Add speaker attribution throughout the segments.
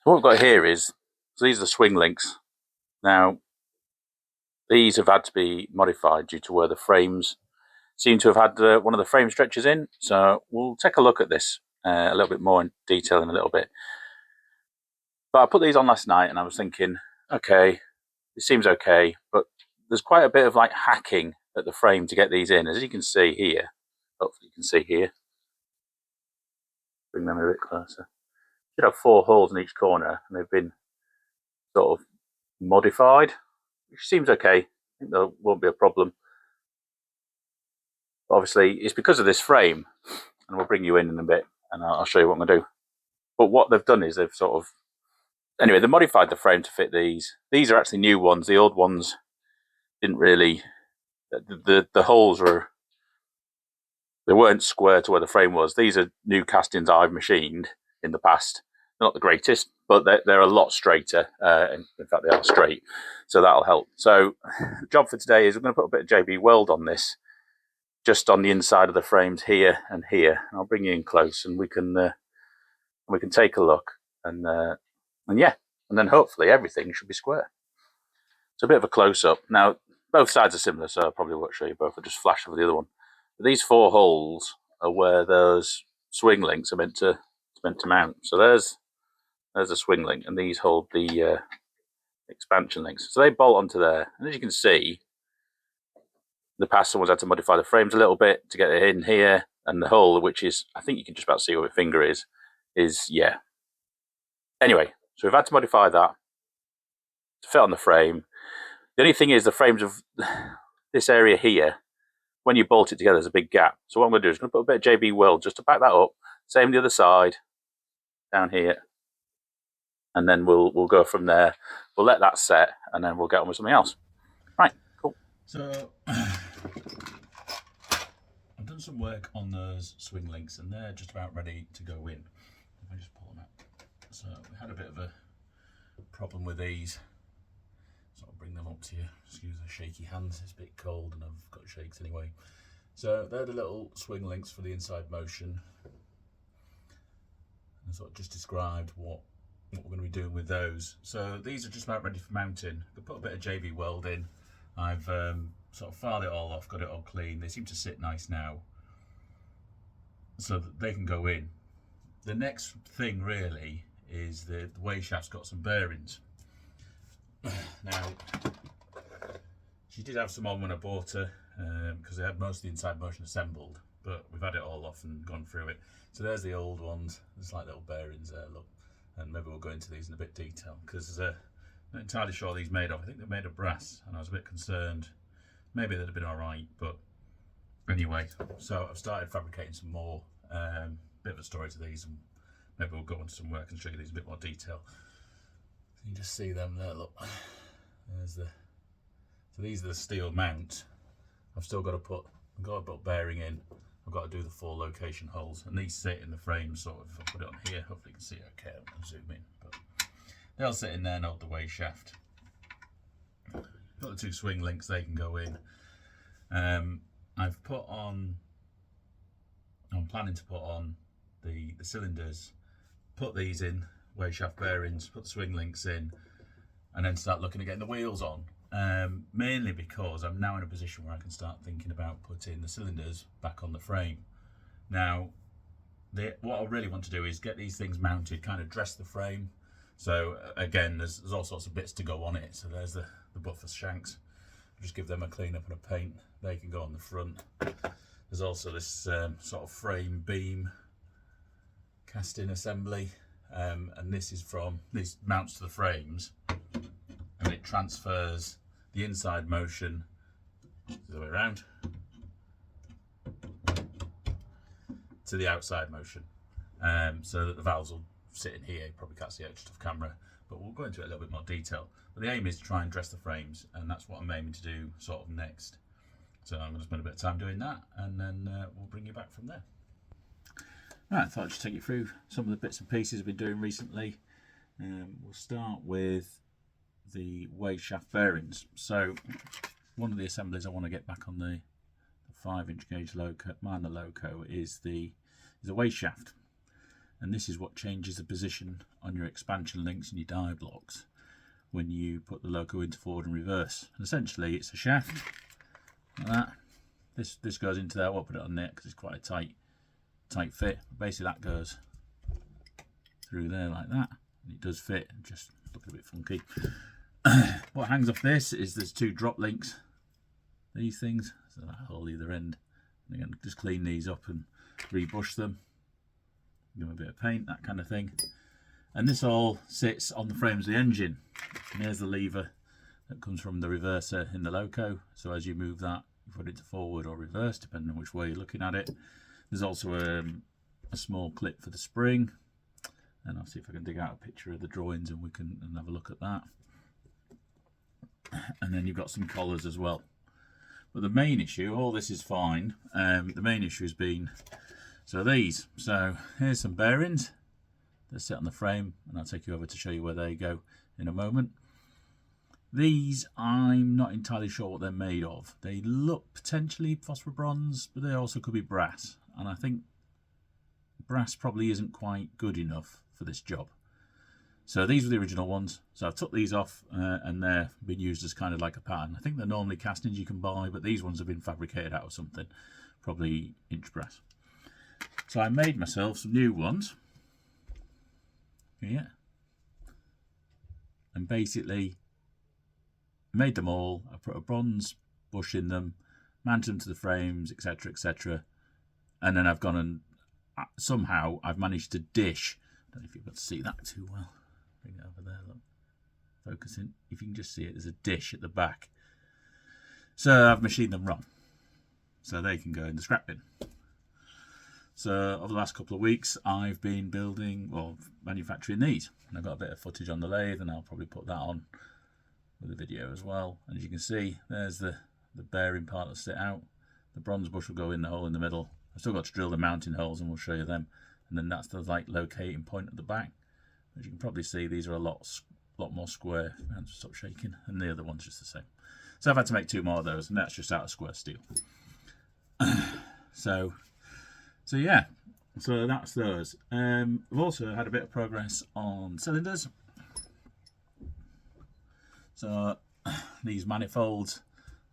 Speaker 1: So what we've got here is, so these are the swing links. Now, these have had to be modified due to where the frames seem to have had one of the frame stretchers in. So we'll take a look at this a little bit more in detail in a little bit. But I put these on last night and I was thinking, okay, it seems okay, but there's quite a bit of like hacking at the frame to get these in. As you can see here, hopefully you can see here. Bring them a bit closer. Should have 4 holes in each corner and they've been sort of modified, which seems okay. I think there won't be a problem. But obviously, it's because of this frame, and we'll bring you in a bit and I'll show you what I'm going to do. But what they've done is they've sort of, anyway, they modified the frame to fit these. These are actually new ones. The old ones didn't really, the holes were, they weren't square to where the frame was. These are new castings I've machined in the past. They're not the greatest, but they're a lot straighter. In fact, they are straight, so that'll help. So the job for today is we're going to put a bit of JB Weld on this, just on the inside of the frames here and here. And I'll bring you in close, and we can take a look, and yeah, and then hopefully everything should be square. It's a bit of a close up. Now both sides are similar, so I probably won't show you both. I'll just flash over the other one. But these 4 holes are where those swing links are meant to mount. So there's a swing link, and these hold the expansion links. So they bolt onto there, and as you can see, in the past someone's had to modify the frames a little bit to get it in here, and the hole, which is, I think you can just about see where my finger is yeah. Anyway, so we've had to modify that to fit on the frame. The only thing is the frames of this area here, when you bolt it together, there's a big gap. So what I'm going to do is I'm going to put a bit of JB Weld just to back that up. Same the other side, down here, and then we'll go from there. We'll let that set, and then we'll get on with something else. Right, cool.
Speaker 2: So I've done some work on those swing links, and they're just about ready to go in. If I just pull them out. So we had a bit of a problem with these. So I'll bring them up to you. Excuse the shaky hands, it's a bit cold and I've got shakes anyway. So they're the little swing links for the inside motion. And sort of just described what we're going to be doing with those. So these are just about ready for mounting. I put a bit of JB Weld in. I've sort of filed it all off, got it all clean. They seem to sit nice now, so that they can go in. The next thing really is the way shaft's got some bearings. Now, she did have some on when I bought her, because they had most of the inside motion assembled, but we've had it all off and gone through it. So there's the old ones. There's like little bearings there, look. And maybe we'll go into these in a bit of detail, because I'm not entirely sure what these are made of. I think they're made of brass, and I was a bit concerned. Maybe they'd have been all right, but anyway. So I've started fabricating some more. Bit of a story to these, and maybe we'll go into some work and show you these in a bit more detail. You can just see them there, look. There's the, so these are the steel mount. I've still got to put bearing in. I've got to do the 4 location holes, and these sit in the frame sort of. If I put it on here, hopefully you can see it okay. I'll zoom in, but they'll sit in there and hold the way shaft. Got the 2 swing links, they can go in. I've put on, I'm planning to put on the cylinders, put these in, way shaft bearings, put the swing links in, and then start looking at getting the wheels on. Mainly because I'm now in a position where I can start thinking about putting the cylinders back on the frame. Now, what I really want to do is get these things mounted, kind of dress the frame. So again, there's all sorts of bits to go on it. So there's the buffer shanks. Just give them a clean up and a paint. They can go on the front. There's also this sort of frame beam casting assembly, and this mounts to the frames, and it transfers the inside motion the other way around to the outside motion, so that the valves will sit in here. You probably can't see it just off camera, but we'll go into it a little bit more detail. But the aim is to try and dress the frames, and that's what I'm aiming to do sort of next. So I'm going to spend a bit of time doing that, and then we'll bring you back from there. Right, I thought I'd just take you through some of the bits and pieces I've been doing recently. We'll start with the way shaft bearings. So one of the assemblies I want to get back on the 5-inch gauge loco, Manor loco, is the way shaft. and this is what changes the position on your expansion links and your die blocks when you put the loco into forward and reverse. And essentially it's a shaft like that. This goes into there. I won't put it on there because it's quite a tight fit. Basically that goes through there like that, and it does fit, and just look a bit funky. What hangs off this is there's two drop links, these things, so that hole either end. And again, just clean these up and rebush them, give them a bit of paint, that kind of thing. And this all sits on the frames of the engine. And here's the lever that comes from the reverser in the loco, so as you move that, you put it to forward or reverse depending on which way you're looking at it. There's also a small clip for the spring, and I'll see if I can dig out a picture of the drawings and we can have a look at that. And then you've got some collars as well. But the main issue, all this is fine, the main issue has been, so these. So here's some bearings that sit on the frame, and I'll take you over to show you where they go in a moment. These, I'm not entirely sure what they're made of. They look potentially phosphor bronze, but they also could be brass. And I think brass probably isn't quite good enough for this job. So these were the original ones. So I took these off and they're been used as kind of like a pattern. I think they're normally castings you can buy, but these ones have been fabricated out of something, probably inch brass. So I made myself some new ones here, and basically made them all. I put a bronze bush in them, mounted them to the frames, etc, etc. And then I've gone and somehow I've managed to dish. I don't know if you've got to see that too well. Bring it over there, look. Focusing. If you can just see it, there's a dish at the back. So I've machined them wrong, so they can go in the scrap bin. So over the last couple of weeks, I've been building, well, manufacturing these. And I've got a bit of footage on the lathe, and I'll probably put that on with the video as well. And as you can see, there's the bearing part that sit out. The bronze bush will go in the hole in the middle. I've still got to drill the mounting holes, and we'll show you them. And then that's the like locating point at the back. As you can probably see, these are a lot more square. And stop shaking, and the other one's just the same. So I've had to make two more of those, and that's just out of square steel. So yeah, so that's those. We've also had a bit of progress on cylinders. So these manifolds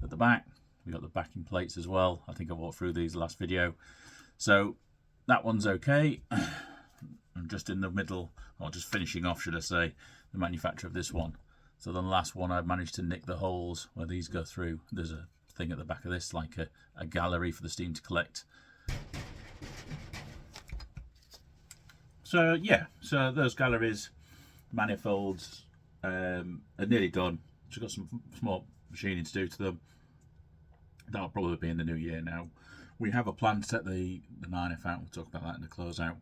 Speaker 2: at the back, we got the backing plates as well. I think I walked through these last video. So that one's okay. I'm just in the middle, or just finishing off, should I say, the manufacture of this one. So the last one, I've managed to nick the holes where these go through. There's a thing at the back of this, like a gallery for the steam to collect. So yeah, so those galleries, manifolds, are nearly done. Just got some small machining to do to them. That'll probably be in the new year now. We have a plan to set the 9F out. We'll talk about that in the closeout.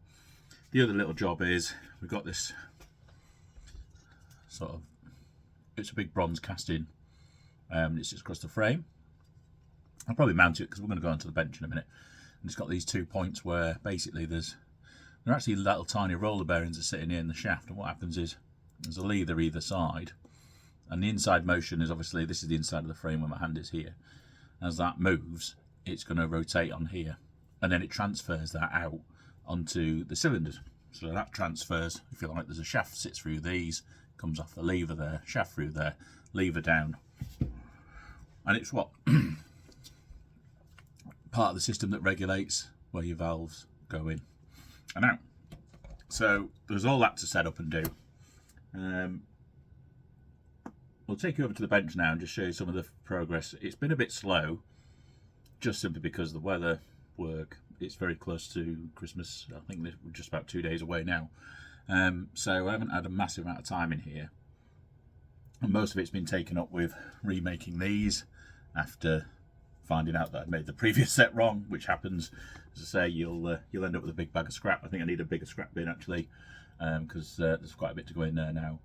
Speaker 2: The other little job is we've got this sort of, it's a big bronze casting. It's just across the frame. I'll probably mount it because we're going to go onto the bench in a minute. And it's got these 2 points where basically they're actually little tiny roller bearings are sitting here in the shaft. And what happens is there's a lever either side, and the inside motion is obviously, this is the inside of the frame where my hand is here. As that moves, it's going to rotate on here, and then it transfers that out onto the cylinders. So that transfers, if you like, there's a shaft sits through these, comes off the lever there, shaft through there, lever down, and it's what part of the system that regulates where your valves go in and out. So there's all that to set up and do. We'll take you over to the bench now and just show you some of the progress. It's been a bit slow, just simply because the weather, work. It's very close to Christmas. I think we're just about 2 days away now. So I haven't had a massive amount of time in here. And most of it's been taken up with remaking these after finding out that I made the previous set wrong, which happens. As I say, you'll end up with a big bag of scrap. I think I need a bigger scrap bin actually, because there's quite a bit to go in there now.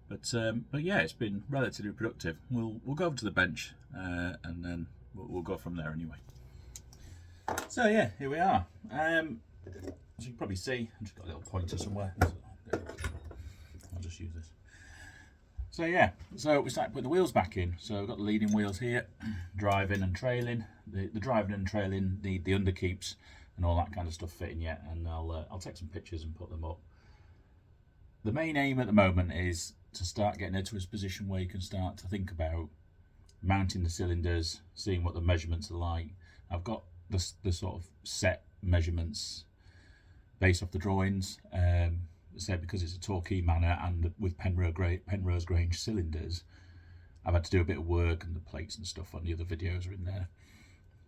Speaker 2: But yeah, it's been relatively productive. We'll go over to the bench and then we'll go from there anyway. So yeah, here we are. As you can probably see, I've just got a little pointer somewhere. I'll just use this. So yeah, so we started putting the wheels back in. So we've got the leading wheels here, driving and trailing. The driving and trailing need the underkeeps and all that kind of stuff fitting yet, and I'll take some pictures and put them up. The main aim at the moment is to start getting into a position where you can start to think about mounting the cylinders, seeing what the measurements are like. I've got the sort of set measurements based off the drawings. Say because it's a Torquay Manor and with Penrose Grange cylinders, I've had to do a bit of work, and the plates and stuff on the other videos are in there.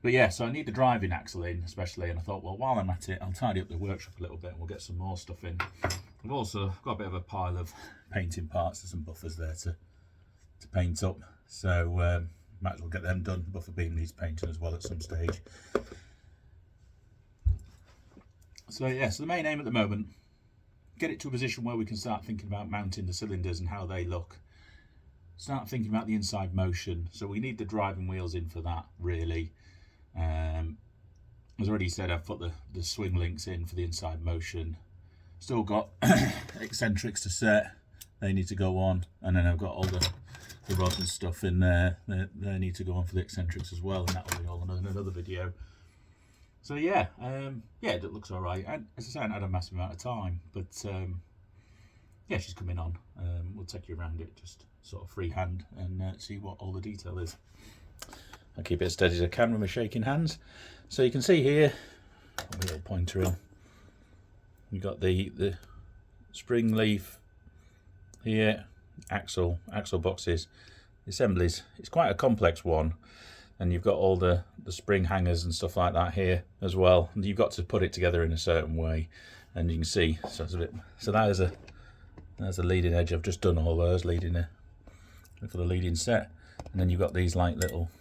Speaker 2: But yeah, so I need the driving axle in especially, and I thought, well, while I'm at it, I'll tidy up the workshop a little bit and we'll get some more stuff in. I've also got a bit of a pile of painting parts. There's some buffers there to paint up, so might as well get them done. The buffer beam needs painting as well at some stage. So yeah, so the main aim at the moment, get it to a position where we can start thinking about mounting the cylinders and how they look. Start thinking about the inside motion. So we need the driving wheels in for that, really. As already said, I've put the swing links in for the inside motion. Still got eccentrics to set. They need to go on. And then I've got all the rods and stuff in there. They need to go on for the eccentrics as well. And that'll be all in another video. So yeah, yeah, it looks all right. And as I say, I had a massive amount of time. But yeah, she's coming on. We'll take you around it just sort of freehand and see what all the detail is. I'll keep it as steady as I can with my shaking hands. So you can see here, a little pointer in. You've got the spring leaf here, axle boxes, the assemblies. It's quite a complex one, and you've got all the spring hangers and stuff like that here as well. And you've got to put it together in a certain way, and you can see. So it's a bit. So that's a leading edge. I've just done all those leading for the leading set, and then you've got these like little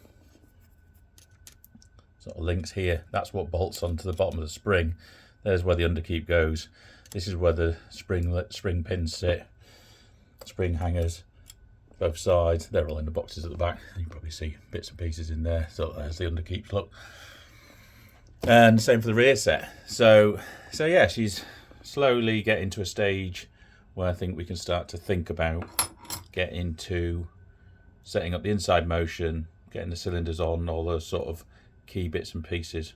Speaker 2: sort of links here. That's what bolts onto the bottom of the spring. There's where the underkeep goes. This is where the spring pins sit. Spring hangers, both sides. They're all in the boxes at the back. You can probably see bits and pieces in there. So there's the underkeeps, look. And same for the rear set. So yeah, she's slowly getting to a stage where I think we can start to think about getting into setting up the inside motion, getting the cylinders on, all those sort of key bits and pieces.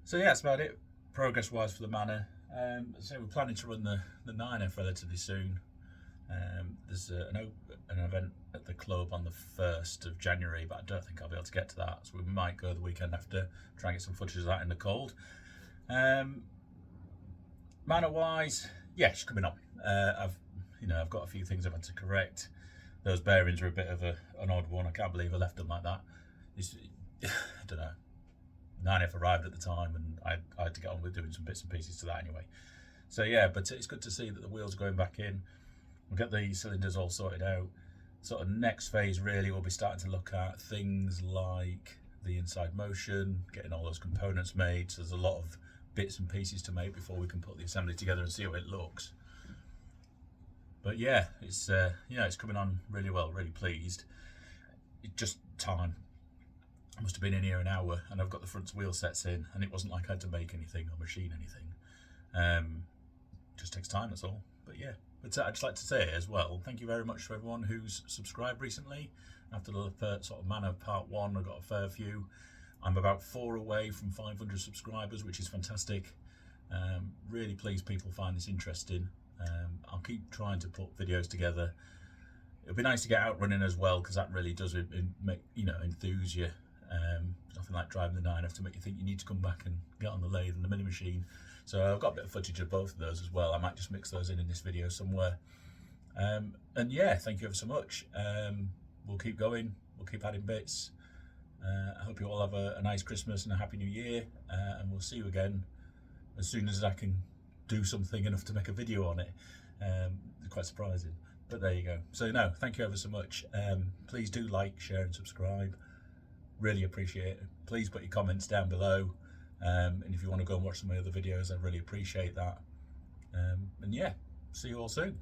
Speaker 2: So yeah, that's about it progress wise for the Manor. So we're planning to run the Niner relatively soon. There's an event at the club on the 1st of January, but I don't think I'll be able to get to that, so we might go the weekend after, try and get some footage of that in the cold. Manor wise, yeah, she's coming on. I've got a few things I've had to correct. Those bearings are a bit of an odd one. I can't believe I left them like that. I don't know. 9F arrived at the time, and I had to get on with doing some bits and pieces to that anyway. So yeah, but it's good to see that the wheels are going back in. We'll get the cylinders all sorted out. Sort of next phase really, we'll be starting to look at things like the inside motion, getting all those components made. So there's a lot of bits and pieces to make before we can put the assembly together and see how it looks. But yeah, it's coming on really well. Really pleased. It's just time. I must have been in here an hour, and I've got the front wheel sets in, and it wasn't like I had to make anything or machine anything. Just takes time, that's all. But yeah, but I'd just like to say as well, thank you very much to everyone who's subscribed recently. After the sort of Manor part 1, I got a fair few. I'm about 4 away from 500 subscribers, which is fantastic. Really pleased people find this interesting. I'll keep trying to put videos together. It'll be nice to get out running as well, because that really does make enthuse you. Nothing like driving the 9F to make you think you need to come back and get on the lathe and the mini machine. So I've got a bit of footage of both of those as well. I might just mix those in this video somewhere. And yeah, thank you ever so much. We'll keep going. We'll keep adding bits. I hope you all have a nice Christmas and a happy New Year. And we'll see you again as soon as I can do something enough to make a video on it. It's quite surprising. But there you go. So no, thank you ever so much. Please do like, share and subscribe. Really appreciate it. Please put your comments down below, and if you want to go and watch some of my other videos, I'd really appreciate that. And yeah, see you all soon.